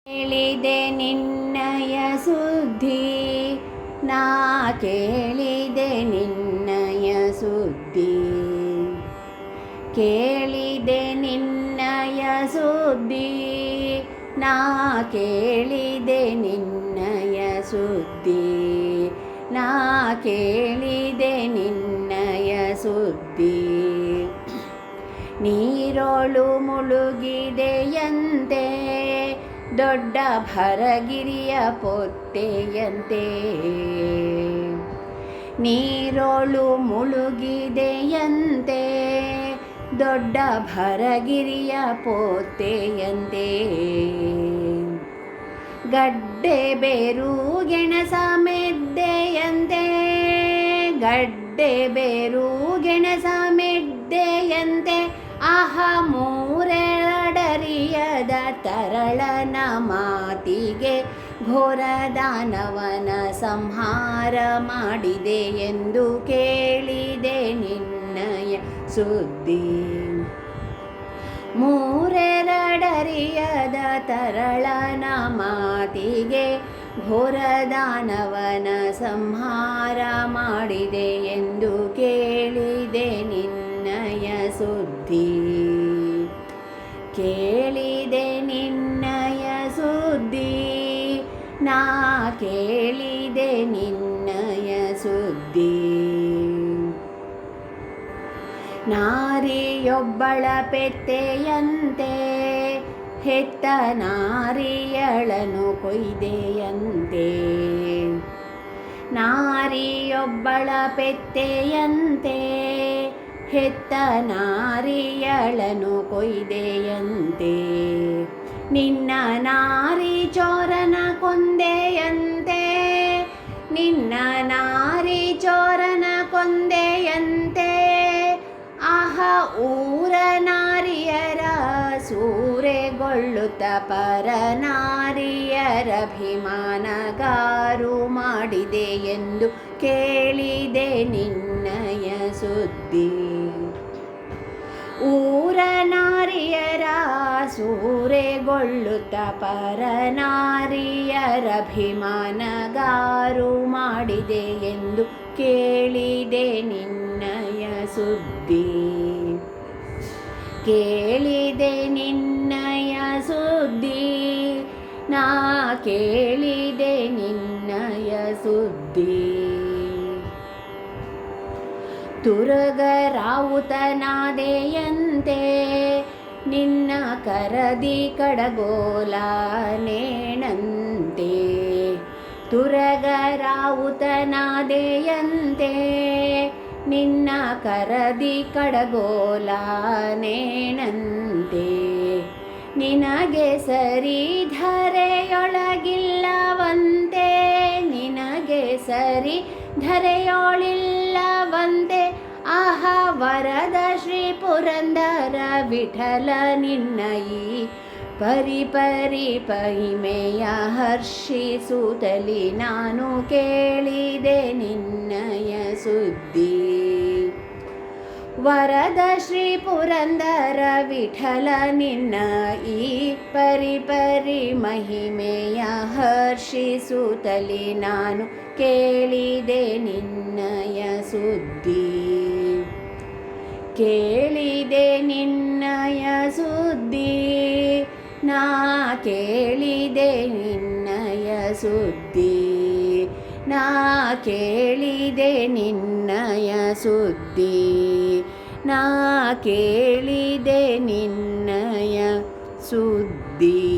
ಕೇಳಿದೆ ನಿನ್ನಯ ಸುದ್ದಿ, ನಾ ಕೇಳಿದೆ ನಿನ್ನಯ ಸುದ್ದಿ, ಕೇಳಿದೆ ನಿನ್ನಯ ಸುದ್ದಿ, ನಾ ಕೇಳಿದೆ ನಿನ್ನಯ ಸುದ್ದಿ, ನಾ ಕೇಳಿದೆ ನಿನ್ನಯ ಸುದ್ದಿ. ನೀರೋಳು ಮುಳುಗಿದೆಯಂತೆ, ದೊಡ್ಡ ಭರಗಿರಿಯ ಪೊತ್ತೆಯಂತೆ. ನೀರೋಳು ಮುಳುಗಿದೆಯಂತೆ, ದೊಡ್ಡ ಭರಗಿರಿಯ ಪೊತ್ತೆಯಂತೆ. ಗಡ್ಡೆ ಬೇರು ಗೆಣಸ ಮೆದ್ದೆಯಂತೆ, ಗಡ್ಡೆ ಬೇರು ಗೆಣಸ ಮೆದ್ದೆಯಂತೆ. ಆಹ ಮೂರೆರಡರಿಯದ ತರಳನ ಮಾತಿಗೆ ಘೋರ ದಾನವನ ಸಂಹಾರ ಮಾಡಿದೆ ಎಂದು ಕೇಳಿದೆ ನಿನ್ನಯ ಸುದ್ದಿ. ಮೂರೆರಡರಿಯದ ತರಳನ ಮಾತಿಗೆ ಘೋರ ದಾನವನ ಸಂಹಾರ ಮಾಡಿದೆ ಎಂದು ಕೇಳಿದೆ ನಿನ್ನಯ ಸುದ್ದಿ, ಕೇಳಿದೆ ನಿನ್ನಯ ಸುದ್ದಿ, ನಾ ಕೇಳಿದೆ ನಿನ್ನಯ ಸುದ್ದಿ. ನಾರಿಯೊಬ್ಬಳ ಪೆತ್ತೆಯಂತೆ, ಹೆತ್ತ ನಾರಿಯಳನು ಕೊಯ್ದೆಯಂತೆ. ನಾರಿಯೊಬ್ಬಳ ಪೆತ್ತೆಯಂತೆ, ಹೆತ್ತ ನಾರಿಯಳನು ಕೊಯ್ದೆಯಂತೆ. ನಿನ್ನ ನಾರಿ ಚೋರನ ಕೊಂದೆಯಂತೆ, ನಿನ್ನ ನಾರಿ ಚೋರನ ಕೊಂದೆಯಂತೆ. ಆಹ ಊರ ನಾರಿಯರ ಸೂರೆಗೊಳ್ಳುತ್ತ ಪರ ನಾರಿಯರಭಿಮಾನಗಾರು ಮಾಡಿದೆ ಎಂದು ಕೇಳಿದೆ ನಿನ್ನಯ ಸುದ್ದಿ. ಊರ ನಾರಿಯರ ಸೂರೆಗೊಳ್ಳುತ್ತ ಪರ ನಾರಿಯರಭಿಮಾನಗಾರು ಮಾಡಿದೆ ಎಂದು ಕೇಳಿದೆ ನಿನ್ನಯ ಸುದ್ದಿ, ಕೇಳಿದೆ ನಿನ್ನಯ ಸುದ್ದಿ, ನಾ ಕೇಳಿದೆ ನಿನ್ನಯ ಸುದ್ದಿ. ತುರಗರಾವುತನಾದೆಯಂತೆ, ನಿನ್ನ ಕರದಿ ಕಡಗೋಲ ನೇಣಂತೆ. ತುರಗರಾವುತನಾದೆಯಂತೆ, ನಿನ್ನ ಕರದಿ ಕಡಗೋಲ ನೇಣಂತೆ. ನಿನಗೆ ಸರಿ ಧರೆಯೊಳಗಿಲ್ಲವಂತೆ, ನಿನಗೆ ಸರಿ ಧರೆಯೊಳಿಲ್ಲವಂತೆ. ಆಹ ವರದ ಶ್ರೀ ಪುರಂದರ ವಿಠಲ ನಿನ್ನ ಈ ಪರಿಪರಿ ಮಹಿಮೆಯ ಹರ್ಷಿಸುತ್ತಲಿ ನಾನು ಕೇಳಿದೆ ನಿನ್ನಯ ಸುದ್ದಿ. ವರದ ಶ್ರೀ ಪುರಂದರ ವಿಠಲ ನಿನ್ನ ಈ ಪರಿಪರಿ ಮಹಿಮೆಯ ಹರ್ಷಿಸುತ್ತಲಿ ನಾನು ಕೇಳಿದೆ ನಿನ್ನಯ ಸುದ್ದಿ, ಕೇಳಿದೆ ನಿನ್ನಯ ಸುದ್ದಿ, ನಾ ಕೇಳಿದೆ ನಿನ್ನಯ ಸುದ್ದಿ, ನಾ ಕೇಳಿದೆ ನಿನ್ನಯ ಸುದ್ದಿ, ನಾ ಕೇಳಿದೆ ನಿನ್ನಯ ಸುದ್ದಿ.